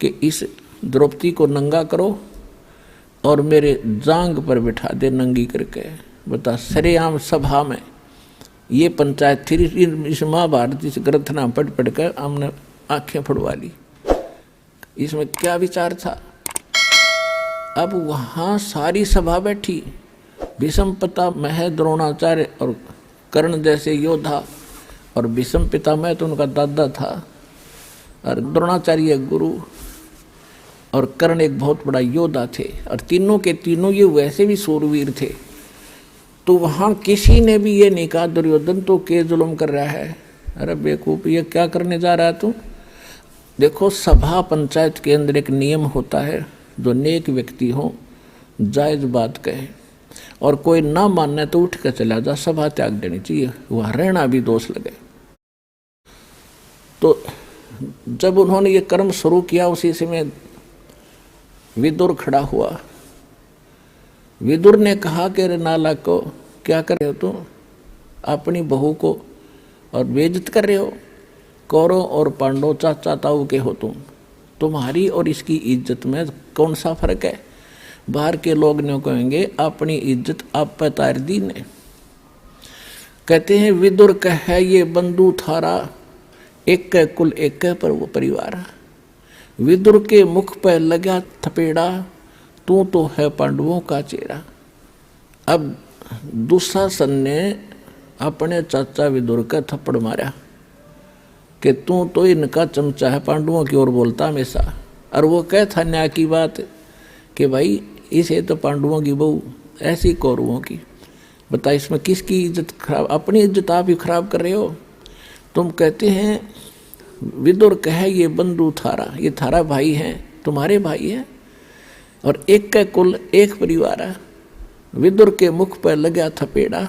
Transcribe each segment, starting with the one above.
कि इस द्रौपदी को नंगा करो और मेरे जांग पर बिठा दे नंगी करके। बता, सरेआम सभा में ये पंचायत थी। इस महाभारत इस ग्रंथ नाम पढ़ पढ़ कर हमने आंखें फुड़वा ली। इसमें क्या विचार था? अब वहाँ सारी सभा बैठी, भीष्म पितामह, द्रोणाचार्य और कर्ण जैसे योद्धा, और भीष्म पितामह तो उनका दादा था, और द्रोणाचार्य गुरु, और कर्ण एक बहुत बड़ा योद्धा थे, और तीनों के तीनों ये वैसे भी सूरवीर थे। तो वहाँ किसी ने भी ये नहीं कहा दुर्योधन तो के जुल्म कर रहा है, अरे बेवकूफ ये क्या करने जा रहा है तू। देखो, सभा पंचायत के अंदर एक नियम होता है, जो नेक व्यक्ति हो जायज बात कहे, और कोई ना मानने तो उठ कर चला जा, सभा त्याग देनी चाहिए, वहाँ रहना भी दोष लगे। तो जब उन्होंने ये कर्म शुरू किया, उसी समय विदुर खड़ा हुआ। विदुर ने कहा कि रे नालायक को, क्या कर रहे हो तुम? अपनी बहू को और बेइज्जत कर रहे हो। कौरव और पांडव चाचा ताऊ के हो तुम, तुम्हारी और इसकी इज्जत में कौन सा फर्क है? बाहर के लोग ने कहेंगे अपनी इज्जत आप पर तार दी ने। कहते हैं विदुर कहे ये बंधु थारा, एक के कुल एक के पर वो परिवार। विदुर के मुख पर लगा थपेड़ा, तू तो है पांडवों का चेहरा। अब दुशासन ने अपने चाचा विदुर का थप्पड़ मारा कि तू तो इनका चमचा है, पांडवों की ओर बोलता हमेशा। और वो कह था न्याय की बात कि भाई इसे तो पांडवों की बहू, ऐसी कौरवों की। बता, इसमें किसकी इज्जत खराब? अपनी इज्जत आप ही खराब कर रहे हो। तुम कहते हैं विदुर कहे ये बंधु थारा, ये थारा भाई हैं, तुम्हारे भाई हैं, और एक का कुल एक परिवार है। विदुर के मुख पर लगा थपेड़ा,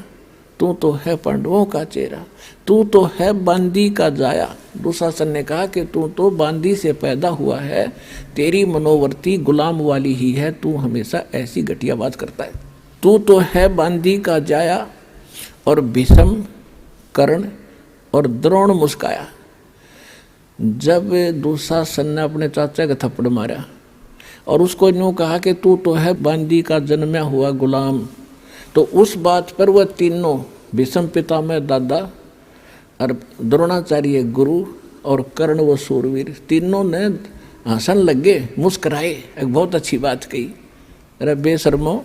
तू तो है पांडवों का चेहरा, तू तो है बांदी का जाया। दुशासन ने कहा कि तू तो बांदी से पैदा हुआ है, तेरी मनोवर्ती गुलाम वाली ही है, तू हमेशा ऐसी घटिया बात करता है। तू तो है बांदी का जाया। और भीष्म, कर्ण और द्रोण मुस्काया। जब दुशासन ने अपने चाचा का थप्पड़ मारा और उसको यूँ कहा कि तू तो है बांदी का जन्मा हुआ गुलाम, तो उस बात पर वह तीनों, भीष्म पितामह दादा और द्रोणाचार्य गुरु और कर्ण व सूरवीर, तीनों ने हंसन लगे, मुस्कराए। एक बहुत अच्छी बात कही। अरे बेशर्मो,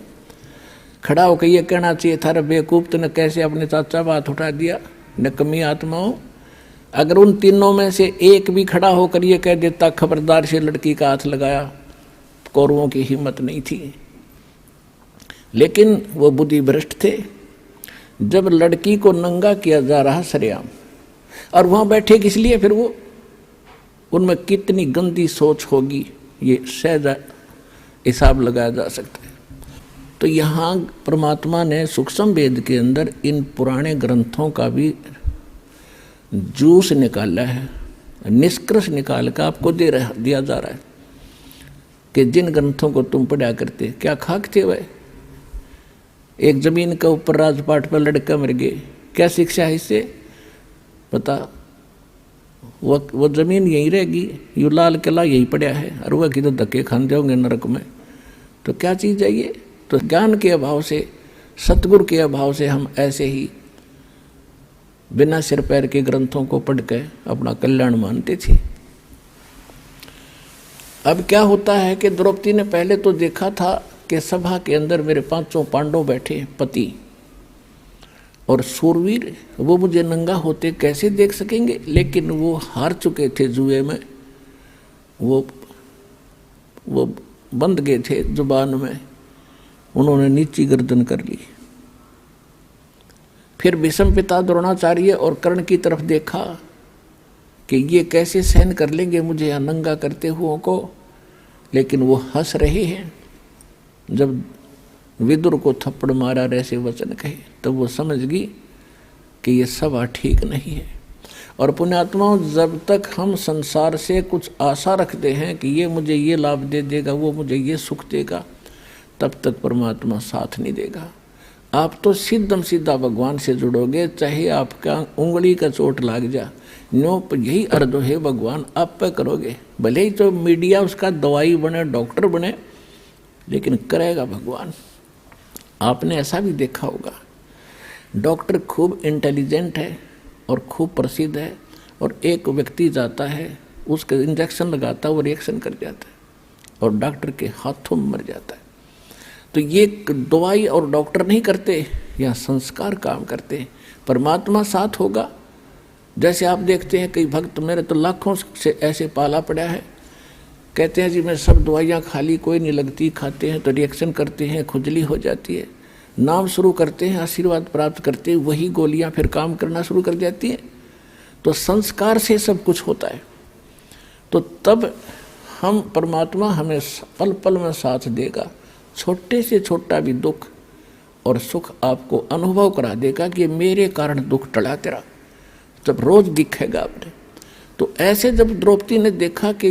खड़ा होकर ये कहना चाहिए था, अरे बेवकूफ तूने कैसे अपने चाचा बात उठा दिया, नकमी आत्माओं। अगर उन तीनों में से एक भी खड़ा होकर ये कह देता खबरदार से लड़की का हाथ लगाया, कौरवों की हिम्मत नहीं थी। लेकिन वो बुद्धि भ्रष्ट थे। जब लड़की को नंगा किया जा रहा सरेआम, और वहाँ बैठे किस लिए? फिर वो, उनमें कितनी गंदी सोच होगी ये सहज हिसाब लगाया जा सकता है। तो यहाँ परमात्मा ने सूक्ष्म वेद के अंदर इन पुराने ग्रंथों का भी जूस निकाला है, निष्कर्ष निकाल कर आपको दिया जा रहा है कि जिन ग्रंथों को तुम पढ़ा करते, क्या खाक थे वह? एक जमीन के ऊपर राजपाट पर लड़का मर गए, क्या शिक्षा है इससे? पता, वो जमीन यहीं रहेगी, यू लाल किला यहीं पड़ा है, और वह किधर धक्के खान जाओगे नरक में। तो क्या चीज़ है ये? तो ज्ञान के अभाव से, सतगुरु के अभाव से हम ऐसे ही बिना सिर पैर के ग्रंथों को पढ़ के अपना कल्याण मानते थे। अब क्या होता है कि द्रौपदी ने पहले तो देखा था कि सभा के अंदर मेरे पांचों पांडव बैठे, पति और सूरवीर, वो मुझे नंगा होते कैसे देख सकेंगे? लेकिन वो हार चुके थे जुए में, वो बंध गए थे जुबान में, उन्होंने नीची गर्दन कर ली। फिर भीष्म पिता द्रोणाचार्य और कर्ण की तरफ देखा कि ये कैसे सहन कर लेंगे मुझे यहाँ नंगा करते हुओं को, लेकिन वो हंस रहे हैं। जब विदुर को थप्पड़ मारा, ऐसे वचन कहे, तब वो समझ गई कि ये सभा ठीक नहीं है। और पुण्यात्माओं, जब तक हम संसार से कुछ आशा रखते हैं कि ये मुझे ये लाभ दे देगा, वो मुझे ये सुख देगा, तब तक परमात्मा साथ नहीं देगा। आप तो सीधम सीधा भगवान से जुड़ोगे, चाहे आपका उंगली का चोट लग जा। नो यही अर्थ है भगवान आप पे करोगे, भले ही तो मीडिया उसका दवाई बने डॉक्टर बने, लेकिन करेगा भगवान। आपने ऐसा भी देखा होगा, डॉक्टर खूब इंटेलिजेंट है और खूब प्रसिद्ध है, और एक व्यक्ति जाता है उसके इंजेक्शन लगाता है, वो रिएक्शन कर जाता है और डॉक्टर के हाथों में मर जाता है। तो ये दवाई और डॉक्टर नहीं करते, यहाँ संस्कार काम करते। परमात्मा साथ होगा। जैसे आप देखते हैं कई भक्त, मेरे तो लाखों से ऐसे पाला पड़ा है, कहते हैं जी मैं सब दवाइयाँ खा ली कोई नहीं लगती, खाते हैं तो रिएक्शन करते हैं, खुजली हो जाती है, नाम शुरू करते हैं, आशीर्वाद प्राप्त करते हैं, वही गोलियाँ फिर काम करना शुरू कर जाती हैं। तो संस्कार से सब कुछ होता है। तो तब हम परमात्मा हमें पल पल में साथ देगा। छोटे से छोटा भी दुख और सुख आपको अनुभव करा देगा कि मेरे कारण दुख टला तेरा, जब रोज दिखेगा आपने। तो ऐसे जब द्रौपदी ने देखा कि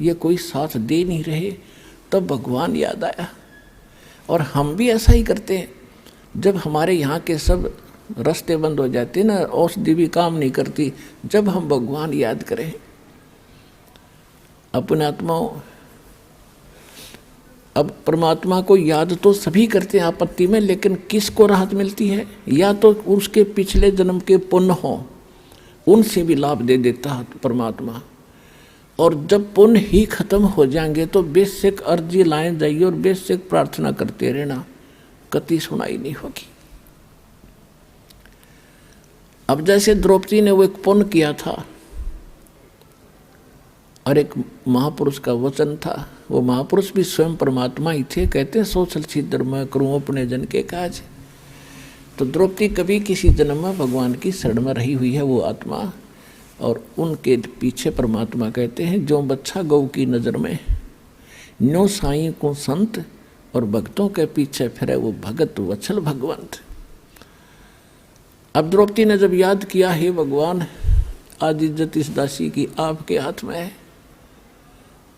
ये कोई साथ दे नहीं रहे, तब भगवान याद आया। और हम भी ऐसा ही करते हैं, जब हमारे यहाँ के सब रास्ते बंद हो जाते ना, औषधि भी काम नहीं करती, जब हम भगवान याद करें अपने आत्माओं। अब परमात्मा को याद तो सभी करते हैं आपत्ति में, लेकिन किसको राहत मिलती है? या तो उसके पिछले जन्म के पुण्य हो, उनसे भी लाभ दे देता है परमात्मा। और जब पुण्य ही खत्म हो जाएंगे तो बेसिक अर्जी लाए जाइए और बेसिक प्रार्थना करते रहना, कति सुनाई नहीं होगी। अब जैसे द्रौपदी ने वो एक पुण्य किया था और एक महापुरुष का वचन था, वो महापुरुष भी स्वयं परमात्मा ही थे। कहते हैं सोचल छिद्र मैं करूँ अपने जन के काज। तो द्रौपदी कभी किसी जन्म में भगवान की शरण में रही हुई है वो आत्मा, और उनके पीछे परमात्मा कहते हैं जो बच्चा गौ की नज़र में न्यो साईं को संत, और भक्तों के पीछे फिरे वो भगत वत्सल भगवंत। अब द्रौपदी ने जब याद किया, हे भगवान आज इज्जत इस दासी की आपके हाथ में है।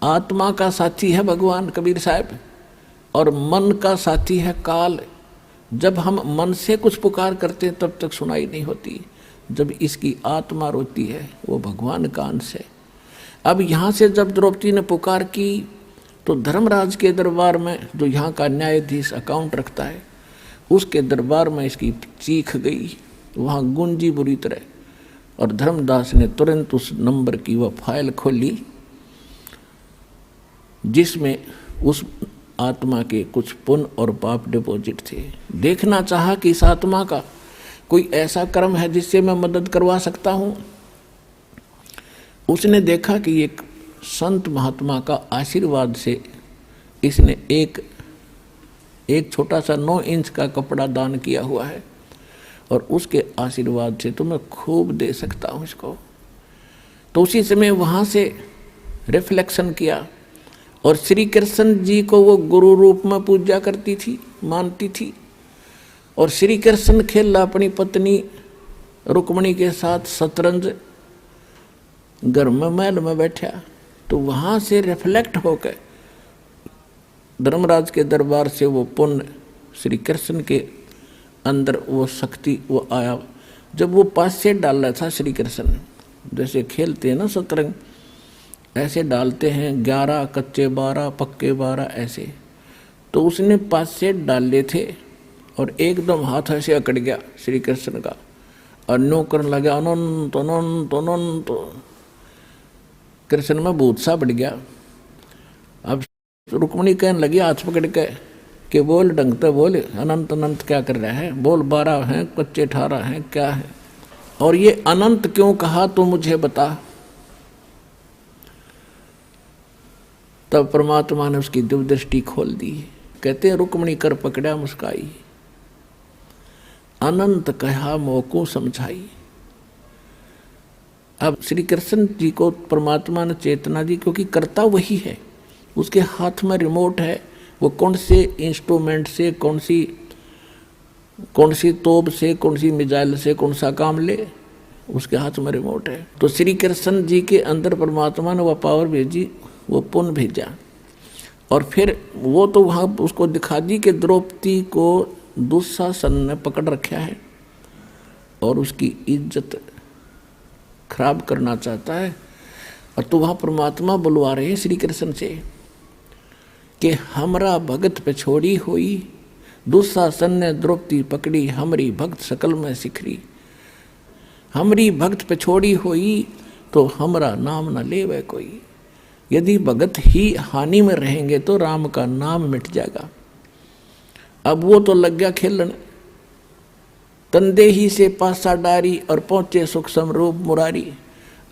आत्मा का साथी है भगवान कबीर साहब, और मन का साथी है काल। जब हम मन से कुछ पुकार करते हैं तब तक सुनाई नहीं होती, जब इसकी आत्मा रोती है वो भगवान का अंश है। अब यहाँ से जब द्रौपदी ने पुकार की तो धर्मराज के दरबार में, जो यहाँ का न्यायाधीश अकाउंट रखता है, उसके दरबार में इसकी चीख गई, वहाँ गूंजी बुरी तरह। और धर्मदास ने तुरंत उस नंबर की वह फाइल खोली जिसमें उस आत्मा के कुछ पुण्य और पाप डिपॉजिट थे। देखना चाहा कि इस आत्मा का कोई ऐसा कर्म है जिससे मैं मदद करवा सकता हूँ। उसने देखा कि एक संत महात्मा का आशीर्वाद से इसने एक छोटा सा 9 इंच का कपड़ा दान किया हुआ है, और उसके आशीर्वाद से तो मैं खूब दे सकता हूँ इसको। तो उसी समय वहाँ से रिफ्लेक्शन किया, और श्री कृष्ण जी को वो गुरु रूप में पूजा करती थी, मानती थी। और श्री कृष्ण खेला अपनी पत्नी रुक्मणी के साथ शतरंज घर में महल में बैठा। तो वहाँ से रिफ्लेक्ट होकर धर्मराज के दरबार से वो पुण्य श्री कृष्ण के अंदर वो शक्ति वो आया। जब वो पास से डाल रहा था श्री कृष्ण, जैसे खेलते हैं ना शतरंज, ऐसे डालते हैं 11 कच्चे 12 पक्के 12 ऐसे, तो उसने 5 सेट डाले थे और एकदम हाथ ऐसे अकड़ गया श्री कृष्ण का, और नो करने लगा अनंत अनंत अनंत। कृष्ण में भूत सा बढ़ गया। अब रुक्मणी कहने लगी हाथ पकड़ के कि बोल ढंग से बोल, अनंत अनंत क्या कर रहा है, बोल 12 हैं कच्चे 18 हैं क्या है, और ये अनंत क्यों कहा तो मुझे बता। तब परमात्मा ने उसकी दिव्य दृष्टि खोल दी। कहते हैं रुक्मणी कर पकड़ा मुस्काई, अनंत कहा मोको समझाई। अब श्री कृष्ण जी को परमात्मा ने चेतना दी, क्योंकि करता वही है, उसके हाथ में रिमोट है। वो कौन से इंस्ट्रूमेंट से, कौन सी तोप से, कौन सी मिसाइल से कौन सा काम ले, उसके हाथ में रिमोट है। तो श्री कृष्ण जी के अंदर परमात्मा ने वह पावर भेजी, वो पुण्य भेजा, और फिर वो तो वहाँ उसको दिखा दी कि द्रौपदी को दुशासन ने पकड़ रखा है और उसकी इज्जत खराब करना चाहता है। और तो वहाँ परमात्मा बुलवा रहे हैं श्री कृष्ण से कि हमरा भगत पे छोड़ी हुई, दुशासन ने द्रौपदी पकड़ी, हमरी भक्त सकल में सिखरी। हमरी भक्त पे छोड़ी हुई तो हमरा नाम न लेवे कोई। यदि भगत ही हानि में रहेंगे तो राम का नाम मिट जाएगा। अब वो तो लग गया खेलने, तंदे ही से पासा डारी और पहुंचे सुख समरूप मुरारी।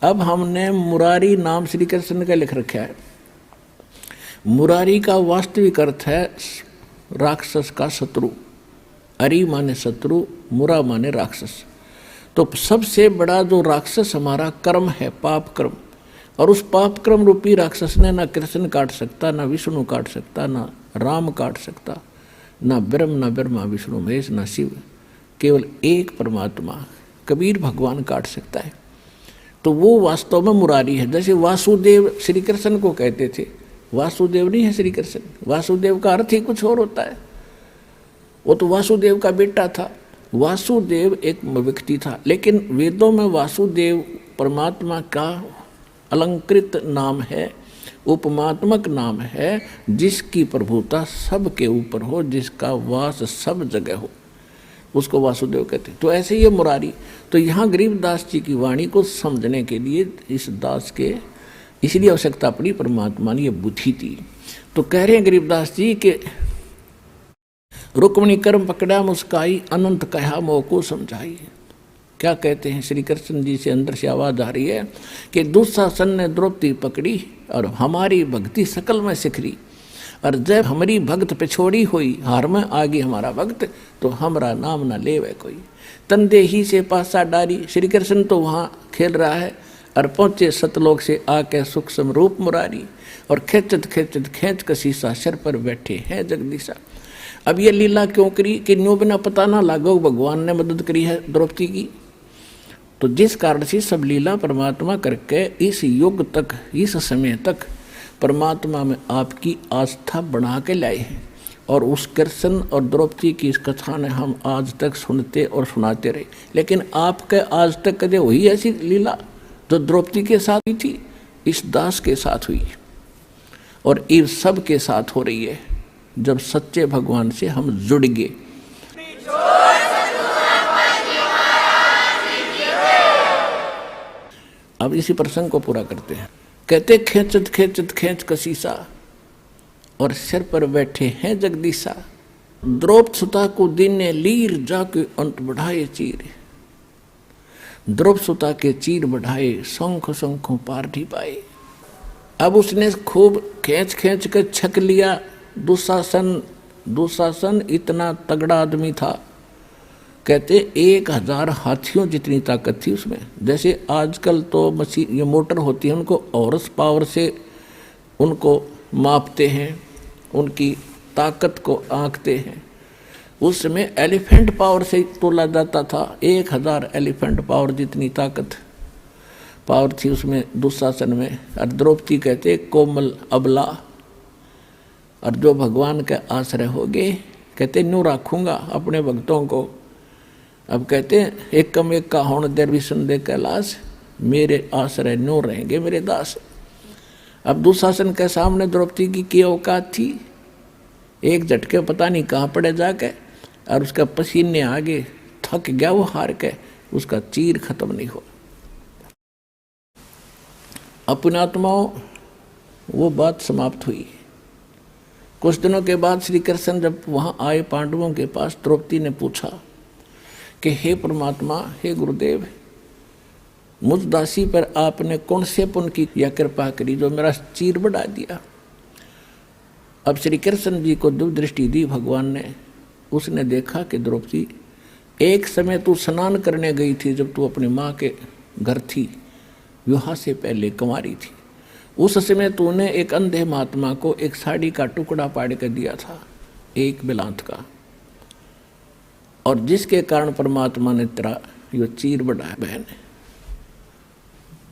अब हमने मुरारी नाम श्री कृष्ण का लिख रखा है। मुरारी का वास्तविक अर्थ है राक्षस का शत्रु। अरि माने शत्रु, मुरा माने राक्षस। तो सबसे बड़ा जो राक्षस हमारा कर्म है, पाप कर्म, और उस पाप कर्म रूपी राक्षस ने ना कृष्ण काट सकता, ना विष्णु काट सकता, ना राम काट सकता, ना ब्रह्मा विष्णु महेश, ना शिव, केवल एक परमात्मा कबीर भगवान काट सकता है। तो वो वास्तव में मुरारी है। जैसे वासुदेव श्री कृष्ण को कहते थे, वासुदेव नहीं है श्री कृष्ण, वासुदेव का अर्थ ही कुछ और होता है। वो तो वासुदेव का बेटा था। वासुदेव एक व्यक्ति था, लेकिन वेदों में वासुदेव परमात्मा का अलंकृत नाम है, उपमात्मक नाम है, जिसकी प्रभुता सबके ऊपर हो, जिसका वास सब जगह हो, उसको वासुदेव कहते हैं। तो ऐसे ये मुरारी। तो यहाँ गरीबदास जी की वाणी को समझने के लिए इस दास के इसलिए आवश्यकता पड़ी, परमात्मा ने ये बुद्धि दी। तो कह रहे हैं गरीबदास जी के रुक्मणी कर्म पकड़ा मुस्काई, अनंत कहा मोह को समझाई। क्या कहते हैं श्री कृष्ण जी से अंदर से आवाज आ रही है कि दुशासन ने द्रौपदी पकड़ी और हमारी भक्ति सकल में सिखरी। और जब हमारी भक्त पे छोड़ी हुई, हार में आगे हमारा भक्त, तो हमारा नाम न लेवे कोई। तंदे ही से पासा डारी। श्री कृष्ण तो वहाँ खेल रहा है और पहुँचे सतलोक से आके सुख समरूप मुरारी। और खेचत खेचत खेच कसीसा सर पर बैठे हैं जगदीशा। अब ये लीला क्यों करी कि न्यू बिना पता ना लागो भगवान ने मदद करी है द्रौपदी की। तो जिस कारण से सब लीला परमात्मा करके इस युग तक, इस समय तक परमात्मा में आपकी आस्था बना के लाए हैं। और उस कृष्ण और द्रौपदी की इस कथा ने हम आज तक सुनते और सुनाते रहे। लेकिन आपके आज तक कदे हुई ऐसी लीला जो द्रौपदी के साथ हुई थी, इस दास के साथ हुई और इस सब के साथ हो रही है जब सच्चे भगवान से हम जुड़ गए। अब इसी प्रसंग को पूरा करते हैं। कहते खेचत खेचत खेच कसीसा और सिर पर बैठे हैं जगदीशा। द्रौपद सुता को दिन ने लीर जाके अंत बढ़ाए चीर। द्रौपद सुता के चीर बढ़ाए, शंख शंखों पार ढी पाए। अब उसने खूब खींच खींच कर छक लिया। दुशासन इतना तगड़ा आदमी था, कहते 1000 हाथियों जितनी ताकत थी उसमें। जैसे आजकल तो मशीन ये मोटर होती है, उनको हॉर्स पावर से उनको मापते हैं, उनकी ताकत को आंकते हैं। उस समय एलिफेंट पावर से तोला जाता था। 1000 एलिफेंट पावर जितनी ताकत पावर थी उसमें दुशासन में। और द्रौपदी कहते कोमल अबला, और जो भगवान के आश्रय हो गए, कहते न्यू रखूँगा अपने भक्तों को। अब कहते हैं एक कम एक का होण देर विष्णु दे कैलाश, मेरे आश्रय न्यू रहेंगे मेरे दास। अब दुशासन के सामने द्रौपदी की औकात थी। एक झटके पता नहीं कहाँ पड़े जाके, और उसका पसीने आगे थक गया वो हार के, उसका चीर खत्म नहीं हुआ। अपने आत्माओं वो बात समाप्त हुई। कुछ दिनों के बाद श्री कृष्ण जब वहाँ आए पांडवों के पास, द्रौपदी ने पूछा कि हे परमात्मा, हे गुरुदेव, मुझ दासी पर आपने कौन से पुण्य की या कृपा करी जो मेरा चीर बढ़ा दिया। अब श्री कृष्ण जी को दिव्य दृष्टि दी भगवान ने। उसने देखा कि द्रौपदी, एक समय तू स्नान करने गई थी जब तू अपनी माँ के घर थी, विवाह से पहले कुंवारी थी। उस समय तूने एक अंधे महात्मा को एक साड़ी का टुकड़ा पाड़ कर दिया था, एक बिलांत का, और जिसके कारण परमात्मा ने तेरा यो चीर बढ़ाया बहन।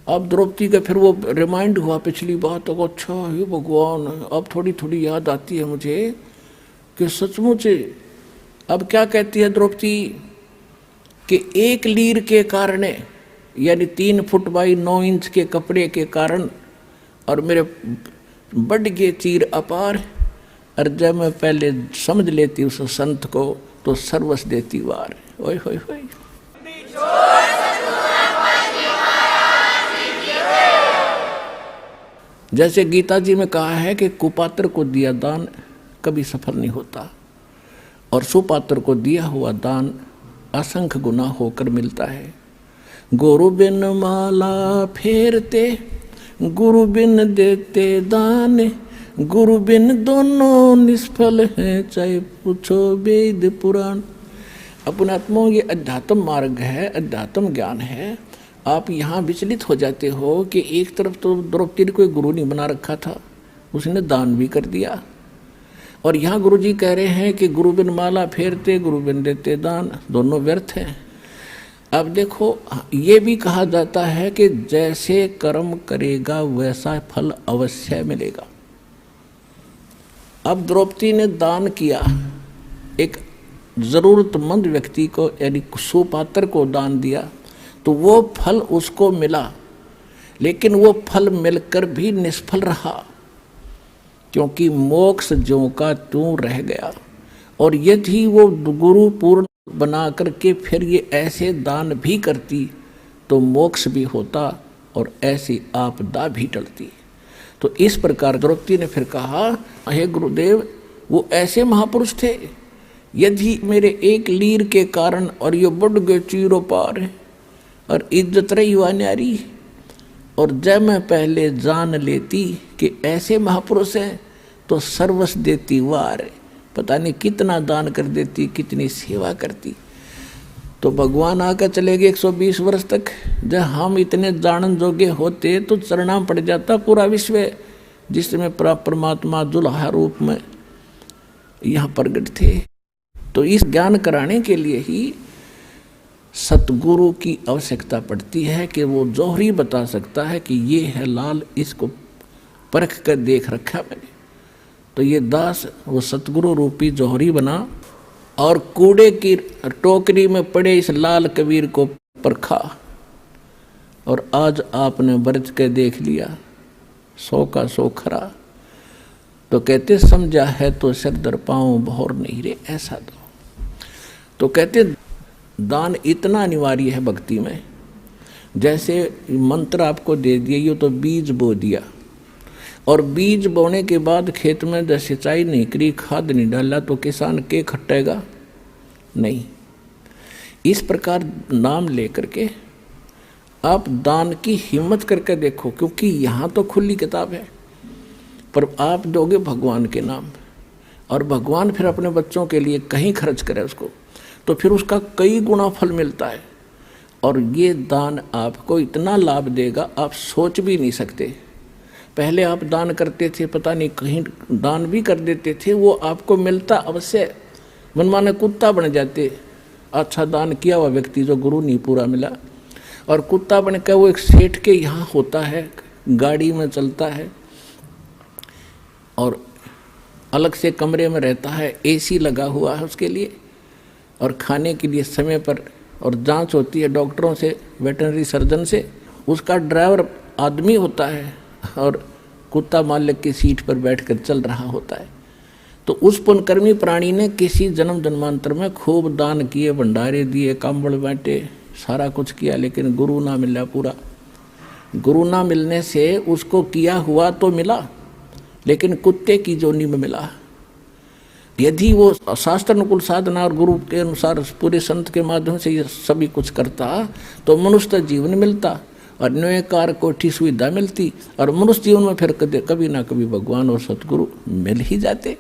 अब द्रौपदी का फिर वो रिमाइंड हुआ पिछली बात को, अच्छा हे भगवान, अब थोड़ी थोड़ी याद आती है मुझे कि सचमुच। अब क्या कहती है द्रौपदी कि एक लीर के कारण यानी 3 फुट बाई 9 इंच के कपड़े के कारण और मेरे बढ़ गए चीर अपार। और जब मैं पहले समझ लेती उस संत को तो सर्वस देती वार। ओए होए होए। जैसे गीता जी में कहा है कि कुपात्र को दिया दान कभी सफल नहीं होता और सुपात्र को दिया हुआ दान असंख्य गुना होकर मिलता है। गुरु बिन माला फेरते, गुरु बिन देते दान, गुरु बिन दोनों निष्फल हैं, चाहे पूछो वेद पुराण। अपने आत्मा ये अध्यात्म मार्ग है, अध्यात्म ज्ञान है। आप यहाँ विचलित हो जाते हो कि एक तरफ तो द्रौपदी ने कोई गुरु नहीं बना रखा था, उसने दान भी कर दिया, और यहाँ गुरु जी कह रहे हैं कि गुरु बिन माला फेरते, गुरु बिन देते दान, दोनों व्यर्थ हैं। अब देखो, ये भी कहा जाता है कि जैसे कर्म करेगा वैसा फल अवश्य मिलेगा। अब द्रौपदी ने दान किया, एक जरूरतमंद व्यक्ति को यानी सुपात्र को दान दिया, तो वो फल उसको मिला, लेकिन वो फल मिलकर भी निष्फल रहा, क्योंकि मोक्ष ज्यों का त्यों रह गया। और यदि वो गुरु पूर्ण बना करके फिर ये ऐसे दान भी करती तो मोक्ष भी होता और ऐसी आपदा भी टलती। तो इस प्रकार द्रौपदी ने फिर कहा, हे गुरुदेव, वो ऐसे महापुरुष थे, यदि मेरे एक लीर के कारण और ये बढ़ गए चीरों पार और इज्जत रही हुआ न्यारी, और जब मैं पहले जान लेती कि ऐसे महापुरुष हैं तो सर्वस देती वार, पता नहीं कितना दान कर देती, कितनी सेवा करती। तो भगवान आकर चले गए 120 वर्ष तक। जब हम इतने जानन जोगे होते तो चरणाम पड़ जाता पूरा विश्व, जिसमें परमात्मा दुल्हा रूप में यहाँ प्रगट थे। तो इस ज्ञान कराने के लिए ही सतगुरु की आवश्यकता पड़ती है कि वो जौहरी बता सकता है कि ये है लाल, इसको परख कर देख रखा मैंने। तो ये दास वो सतगुरु रूपी जौहरी बना और कूड़े की टोकरी में पड़े इस लाल कबीर को परखा, और आज आपने बरत के देख लिया 100 का 100 खरा। तो कहते समझा है तो सिर दर पाँव भौर नहीं रे ऐसा दो। तो कहते दान इतना अनिवार्य है भक्ति में। जैसे मंत्र आपको दे दिया, ये तो बीज बो दिया, और बीज बोने के बाद खेत में जब सिंचाई नहीं करी, खाद नहीं डाला, तो किसान के खट्टेगा नहीं। इस प्रकार नाम लेकर के आप दान की हिम्मत करके देखो, क्योंकि यहाँ तो खुली किताब है, पर आप दोगे भगवान के नाम, और भगवान फिर अपने बच्चों के लिए कहीं खर्च करे उसको, तो फिर उसका कई गुना फल मिलता है। और ये दान आपको इतना लाभ देगा आप सोच भी नहीं सकते। पहले आप दान करते थे, पता नहीं कहीं दान भी कर देते थे, वो आपको मिलता अवश्य, मनमाने कुत्ता बन जाते। अच्छा दान किया हुआ व्यक्ति जो गुरु नहीं पूरा मिला, और कुत्ता बन कर वो एक सेठ के यहाँ होता है, गाड़ी में चलता है और अलग से कमरे में रहता है, एसी लगा हुआ है उसके लिए, और खाने के लिए समय पर, और जांच होती है डॉक्टरों से, वेटरनरी सर्जन से। उसका ड्राइवर आदमी होता है और कुत्ता मालिक की सीट पर बैठकर चल रहा होता है। तो उस पुण्यकर्मी प्राणी ने किसी जन्म जन्मांतर में खूब दान किए, भंडारे दिए, कंबल बांटे, सारा कुछ किया, लेकिन गुरु ना मिला पूरा। गुरु ना मिलने से उसको किया हुआ तो मिला, लेकिन कुत्ते की जोनी में मिला। यदि वो शास्त्र अनुकूल साधना और गुरु के अनुसार पूरे संत के माध्यम से ये सभी कुछ करता तो मनुष्य जीवन मिलता और न्यायकार कोठी सुविधा मिलती, और मनुष्य जीवन में फिर कभी ना कभी भगवान और सतगुरु मिल ही जाते।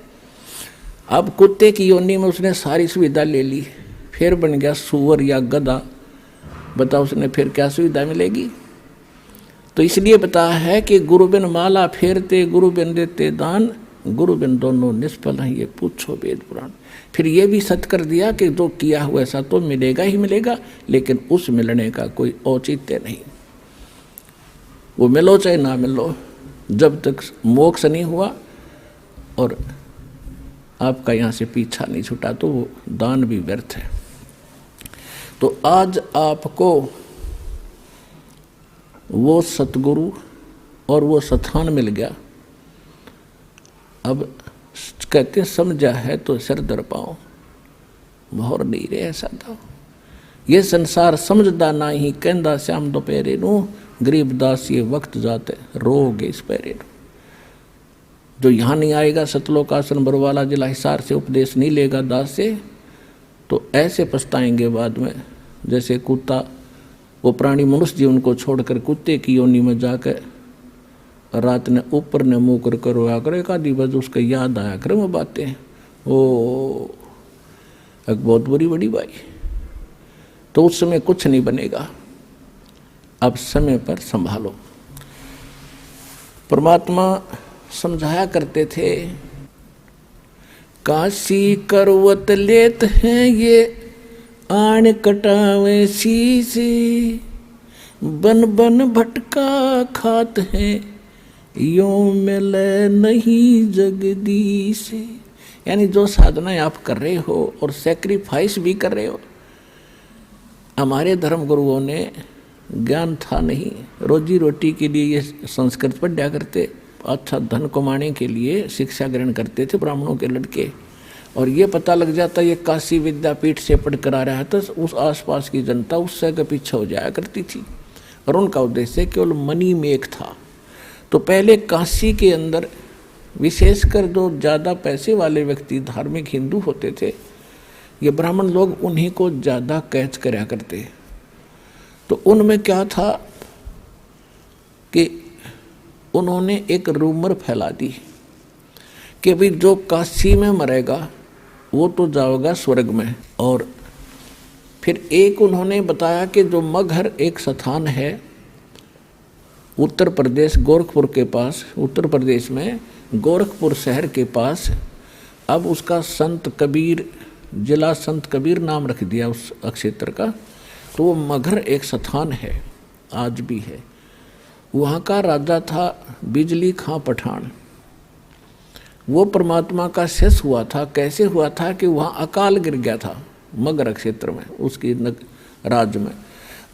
अब कुत्ते की योनि में उसने सारी सुविधा ले ली, फिर बन गया सुअर या गधा, बताओ उसने फिर क्या सुविधा मिलेगी। तो इसलिए बताया है कि गुरु बिन माला फेरते, गुरु बिन देते दान, गुरु बिन दोनों निष्फल हैं, ये पूछो वेद पुराण। फिर ये भी सत्य कर दिया कि जो किया हुआ ऐसा तो मिलेगा ही मिलेगा, लेकिन उस मिलने का कोई औचित्य नहीं। वो मिलो चाहे ना मिलो, जब तक मोक्ष नहीं हुआ और आपका यहाँ से पीछा नहीं छूटा तो वो दान भी व्यर्थ है। तो आज आपको वो सतगुरु और वो स्थान मिल गया। अब कहते समझा है तो सिर दर पाओ, मोहर नहीं रे ऐसा था। ये संसार समझदा ना ही कहंदा श्याम दोपहरे नू, गरीबदास ये वक्त जाते रोगे इस पैरे नू। जो यहाँ नहीं आएगा सतलोक आसन बरवाला जिला हिसार से उपदेश नहीं लेगा दास से, तो ऐसे पछताएंगे बाद में जैसे कुत्ता, वो प्राणी मनुष्य जीवन को छोड़कर कुत्ते की योनि में जाकर रात ने ऊपर ने मुँह कर कर रोया करे, एक आधी बज उसका याद आया करे वो बातें, वो एक बहुत बुरी बड़ी बाई। तो उस समय कुछ नहीं बनेगा, अब समय पर संभालो। परमात्मा समझाया करते थे, काशी करवत लेत हैं ये आण कटावे शीशे, बन बन भटका खात हैं यों मिले नहीं जगदीश। यानी जो साधनाएं आप कर रहे हो और सेक्रीफाइस भी कर रहे हो, हमारे धर्म गुरुओं ने ज्ञान था नहीं, रोजी रोटी के लिए ये संस्कृत पढ़ा करते, अच्छा धन कमाने के लिए शिक्षा ग्रहण करते थे ब्राह्मणों के लड़के, और ये पता लग जाता ये काशी विद्यापीठ से पढ़ कर आ रहा है तो उस आसपास की जनता उससे के पीछे हो जाया करती थी, और उनका उद्देश्य केवल मनी मेक था। तो पहले काशी के अंदर विशेषकर जो ज़्यादा पैसे वाले व्यक्ति धार्मिक हिंदू होते थे, ये ब्राह्मण लोग उन्हीं को ज़्यादा कैच कराया करते। तो उनमें क्या था कि उन्होंने एक रूमर फैला दी कि भाई जो काशी में मरेगा वो तो जाएगा स्वर्ग में। और फिर एक उन्होंने बताया कि जो मगहर एक स्थान है उत्तर प्रदेश गोरखपुर के पास, उत्तर प्रदेश में गोरखपुर शहर के पास, अब उसका संत कबीर, जिला संत कबीर नाम रख दिया उस क्षेत्र का। तो वो मगहर एक स्थान है, आज भी है। वहाँ का राजा था बिजली खां पठान। वो परमात्मा का शेष हुआ था। कैसे हुआ था कि वहाँ अकाल गिर गया था मगहर क्षेत्र में, उसकी राज्य में,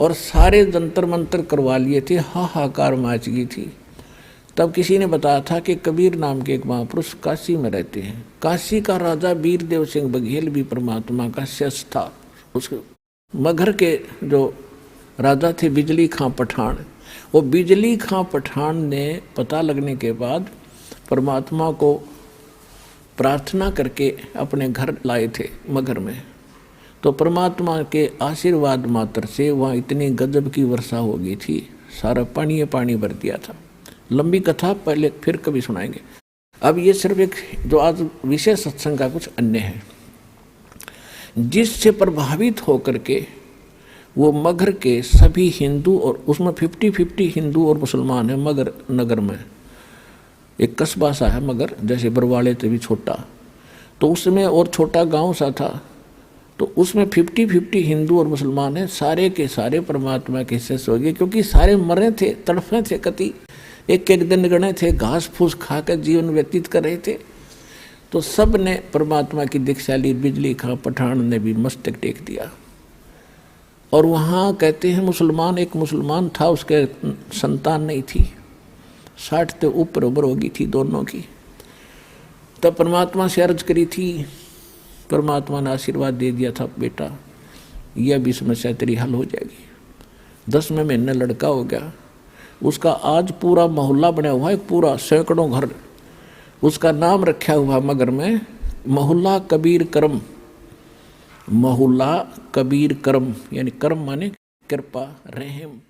और सारे जंतर मंतर करवा लिए थे, हाहाकार मच गई थी। तब किसी ने बताया था कि कबीर नाम के एक महापुरुष काशी में रहते हैं। काशी का राजा वीरदेव सिंह बघेल भी परमात्मा का शेष था। उस मगहर के जो राजा थे बिजली खां पठान, वो बिजली खां पठान ने पता लगने के बाद परमात्मा को प्रार्थना करके अपने घर लाए थे मगहर में। तो परमात्मा के आशीर्वाद मात्र से वहाँ इतनी गजब की वर्षा हो गई थी, सारा पानी पानी भर दिया था। लंबी कथा पहले फिर कभी सुनाएंगे। अब ये सिर्फ एक जो आज विशेष सत्संग का कुछ अन्य है, जिससे प्रभावित होकर के वो मगहर के सभी हिंदू, और उसमें 50-50 हिंदू और मुसलमान है मगहर नगर में। एक कस्बा सा है मगहर, जैसे बरवाड़े से भी छोटा, तो उसमें और छोटा गांव सा था। तो उसमें 50-50 हिंदू और मुसलमान हैं, सारे के सारे परमात्मा के शेष हो गए, क्योंकि सारे मरे थे, तड़फे थे, कति एक एक दिन गणे थे, घास फूस खाकर जीवन व्यतीत कर रहे थे। तो सब ने परमात्मा की दीक्षा ली। बिजली खां पठान ने भी मस्तक टेक दिया। और वहाँ कहते हैं मुसलमान, एक मुसलमान था, उसके संतान नहीं थी, 60 से ऊपर उम्र होगी थी दोनों की। तब परमात्मा से अर्ज करी थी, परमात्मा ने आशीर्वाद दे दिया था, बेटा यह भी समस्या तेरी हल हो जाएगी। 10वें महीने लड़का हो गया। उसका आज पूरा मोहल्ला बना हुआ है, पूरा सैकड़ों घर, उसका नाम रखा हुआ मगहर में मोहल्ला कबीर करम। मोहल्ला कबीर करम, यानी करम माने कृपा, रहम।